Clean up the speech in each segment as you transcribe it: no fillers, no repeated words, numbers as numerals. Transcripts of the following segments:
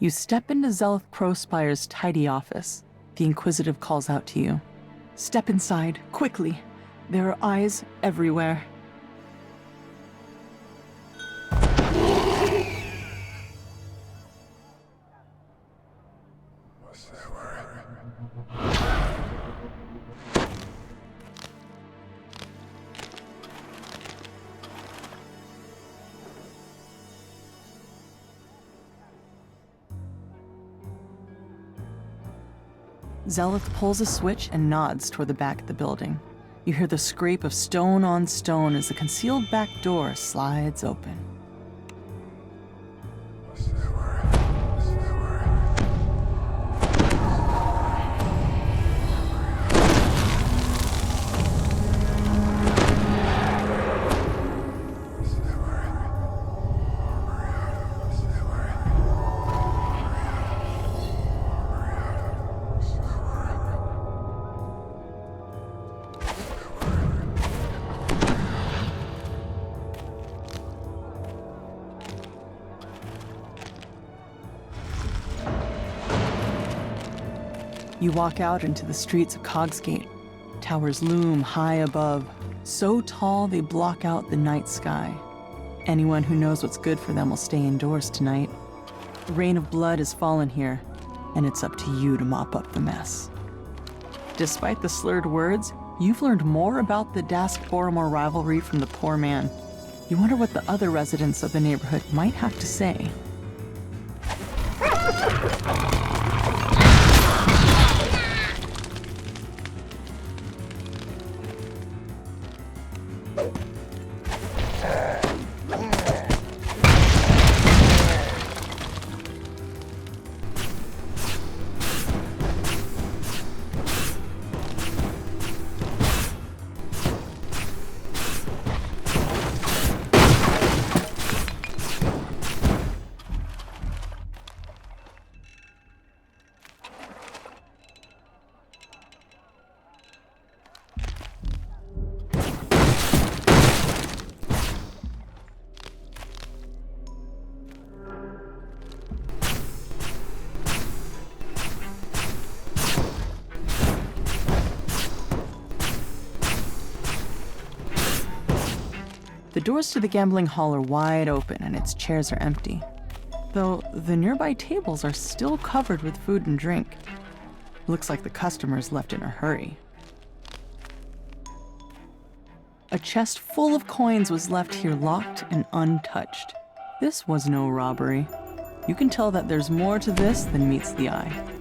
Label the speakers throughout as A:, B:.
A: You step into Zelith Crowspire's tidy office. The Inquisitive calls out to you. Step inside, quickly. There are eyes everywhere. Zelith pulls a switch and nods toward the back of the building. You hear the scrape of stone on stone as the concealed back door slides open. You walk out into the streets of Cogsgate. Towers loom high above, so tall they block out the night sky. Anyone who knows what's good for them will stay indoors tonight. The rain of blood has fallen here, and it's up to you to mop up the mess. Despite the slurred words, you've learned more about the Dask-Boromor rivalry from the poor man. You wonder what the other residents of the neighborhood might have to say. The doors to the gambling hall are wide open and its chairs are empty, though the nearby tables are still covered with food and drink. Looks like the customers left in a hurry. A chest full of coins was left here locked and untouched. This was no robbery. You can tell that there's more to this than meets the eye.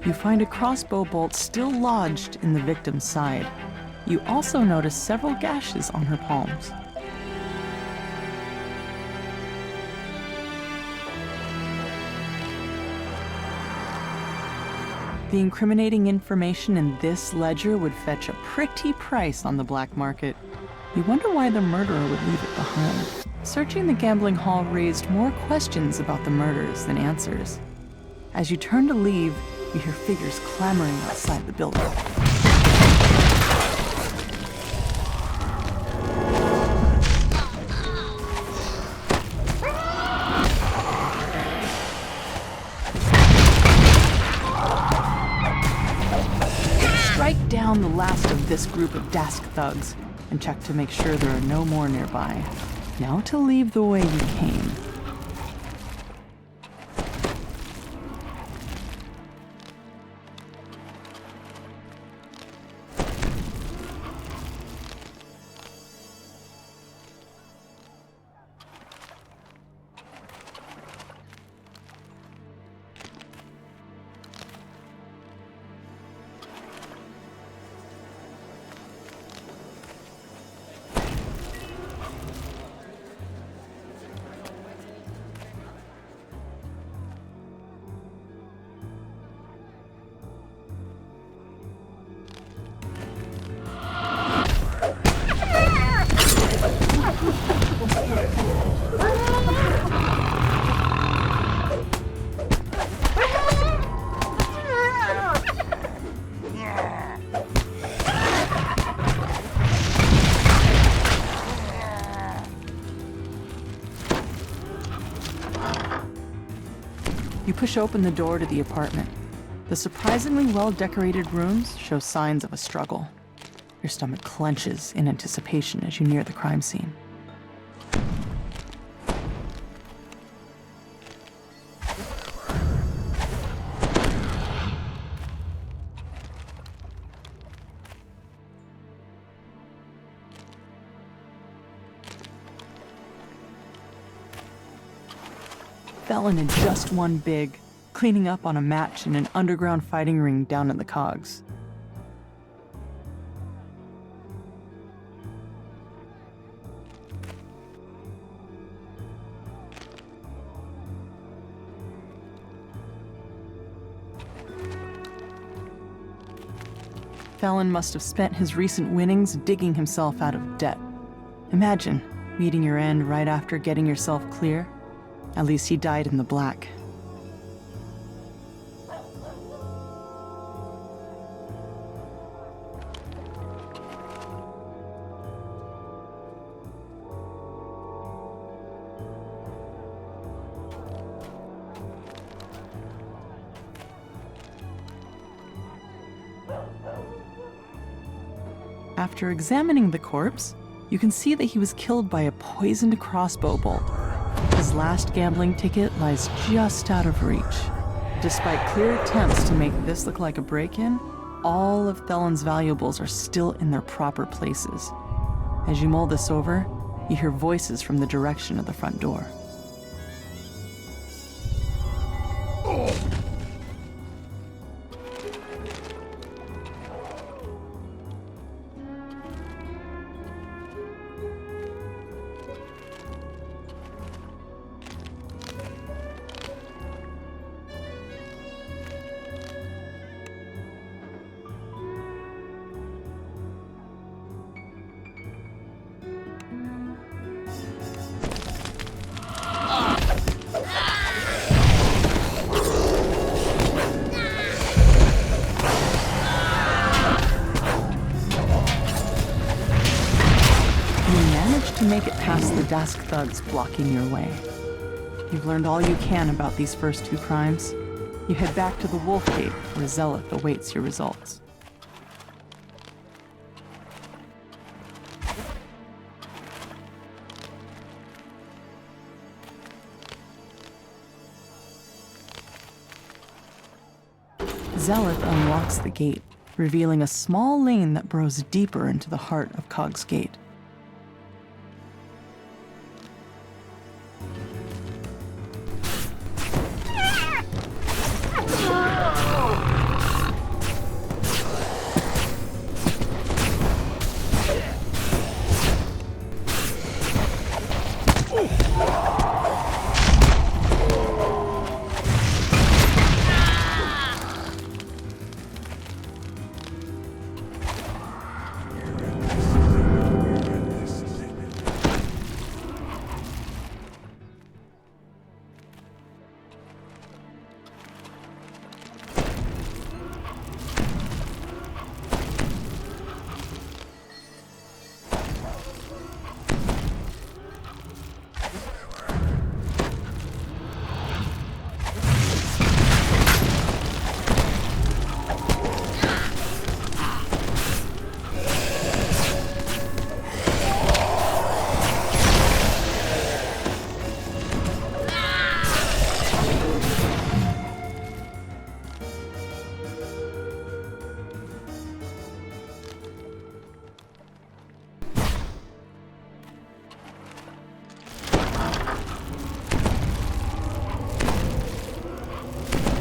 A: You find a crossbow bolt still lodged in the victim's side. You also notice several gashes on her palms. The incriminating information in this ledger would fetch a pretty price on the black market. You wonder why the murderer would leave it behind. Searching the gambling hall raised more questions about the murders than answers. As you turn to leave, you hear figures clamoring outside the building. Strike down the last of this group of Dask thugs and check to make sure there are no more nearby. Now to leave the way you came. push open the door to the apartment. The surprisingly well-decorated rooms show signs of a struggle. Your stomach clenches in anticipation as you near the crime scene. Felon had just won big, cleaning up on a match in an underground fighting ring down in the Cogs. Felon must have spent his recent winnings digging himself out of debt. Imagine meeting your end right after getting yourself clear. At least he died in the black. After examining the corpse, you can see that he was killed by a poisoned crossbow bolt. His last gambling ticket lies just out of reach. Despite clear attempts to make this look like a break-in, all of Felon's valuables are still in their proper places. As you mull this over, you hear voices from the direction of the front door. To make it past the desk thugs blocking your way. You've learned all you can about these first two crimes. You head back to the Wolf Gate, where Zealot awaits your results. Zealot unlocks the gate, revealing a small lane that burrows deeper into the heart of Cogsgate.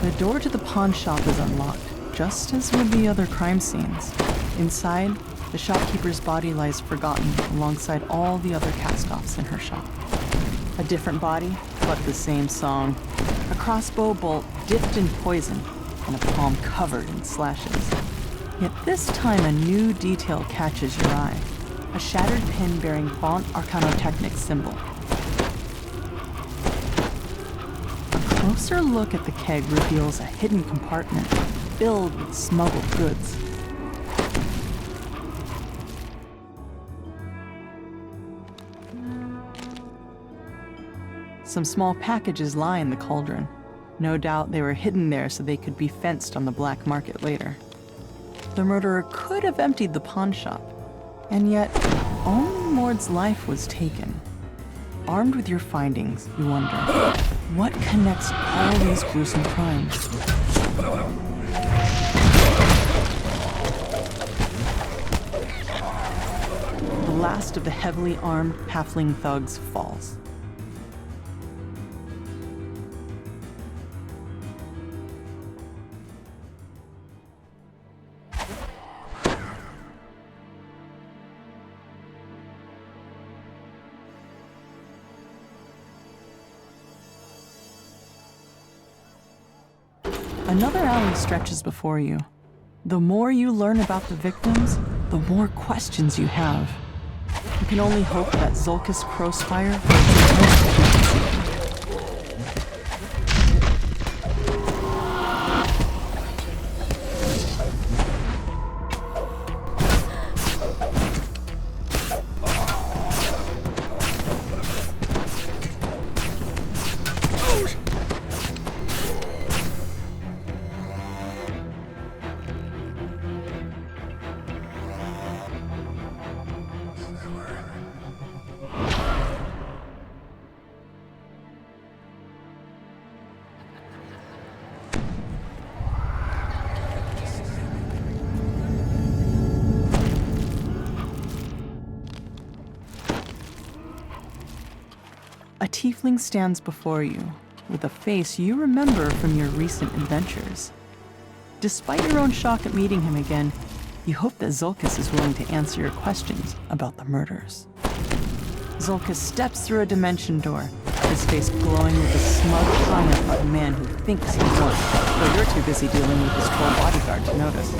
A: The door to the pawn shop is unlocked, just as with the other crime scenes. Inside, the shopkeeper's body lies forgotten alongside all the other cast-offs in her shop. A different body, but the same song. A crossbow bolt dipped in poison, and a palm covered in slashes. Yet this time a new detail catches your eye. A shattered pin bearing Font Arcanotechnic symbol. A closer look at the keg reveals a hidden compartment filled with smuggled goods. Some small packages lie in the cauldron. No doubt they were hidden there so they could be fenced on the black market later. The murderer could have emptied the pawn shop, and yet only Mord's life was taken. Armed with your findings, you wonder, what connects all these gruesome crimes? The last of the heavily armed halfling thugs falls. Another alley stretches before you. The more you learn about the victims, the more questions you have. You can only hope that Zulkus Crossfire A tiefling stands before you, with a face you remember from your recent adventures. Despite your own shock at meeting him again, you hope that Zulkus is willing to answer your questions about the murders. Zulkus steps through a dimension door, his face glowing with the smug triumph of a man who thinks he won, though you're too busy dealing with his troll bodyguard to notice.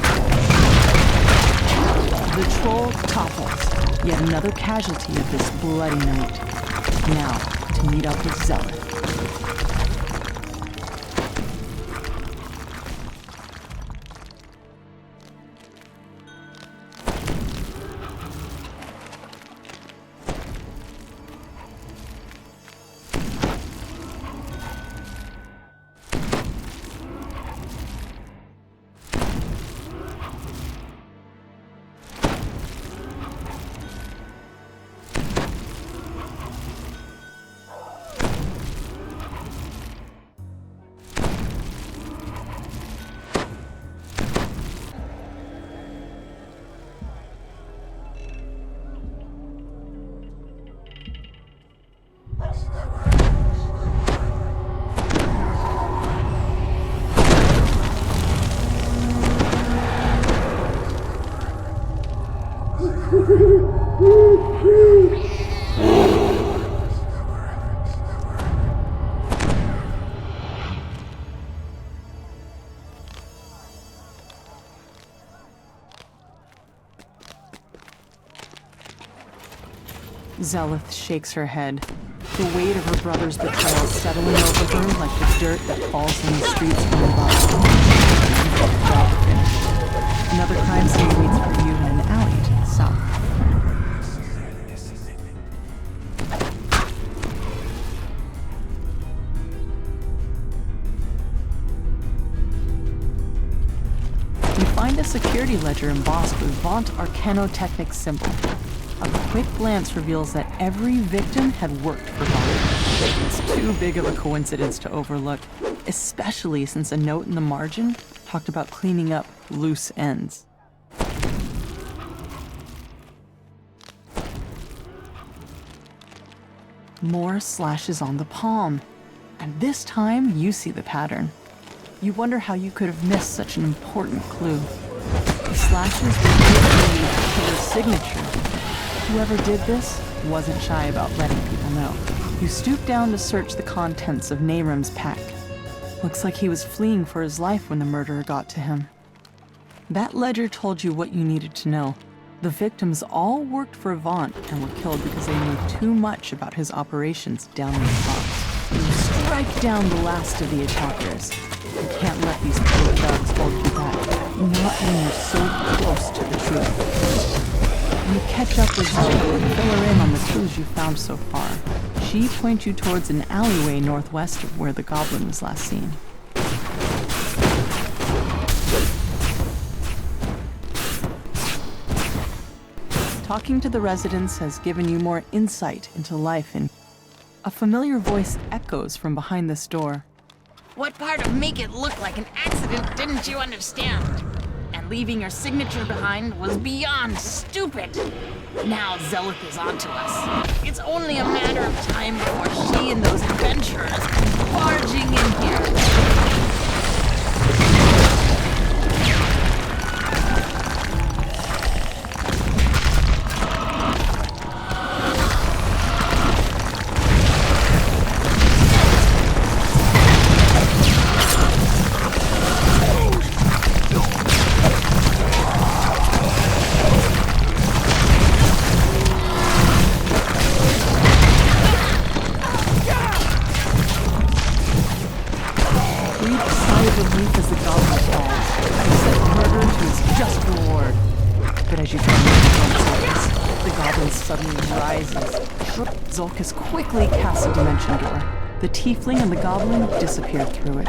A: The troll topples, yet another casualty of this bloody night. Now, to meet up with Zelith. Zelith shakes her head, the weight of her brother's betrayal settling over her like the dirt that falls in the streets from above. Job finished. Another crime scene waits for you in an alley to the south. You find a security ledger embossed with Vaunt Arcanotechnic symbol. A quick glance reveals that every victim had worked for Vago. It's too big of a coincidence to overlook, especially since a note in the margin talked about cleaning up loose ends. More slashes on the palm, and this time you see the pattern. You wonder how you could have missed such an important clue. The slashes were clearly the killer's signature. Whoever did this wasn't shy about letting people know. You stoop down to search the contents of Nahrim's pack. Looks like he was fleeing for his life when the murderer got to him. That ledger told you what you needed to know. The victims all worked for Vaunt and were killed because they knew too much about his operations down in the box. You strike down the last of the attackers. You can't let these poor thugs hold you back, not when you're so close to the truth. You catch up with Zelda and fill her in on the clues you found so far. She points you towards an alleyway northwest of where the goblin was last seen. Talking to the residents has given you more insight into life, and a familiar voice echoes from behind this door.
B: What part of make it look like an accident didn't you understand? And leaving your signature behind was beyond stupid. Now Zelith is onto us. It's only a matter of time before she and those adventurers come barging in here.
A: Zulkus quickly casts a dimension door. The tiefling and the goblin disappear through it.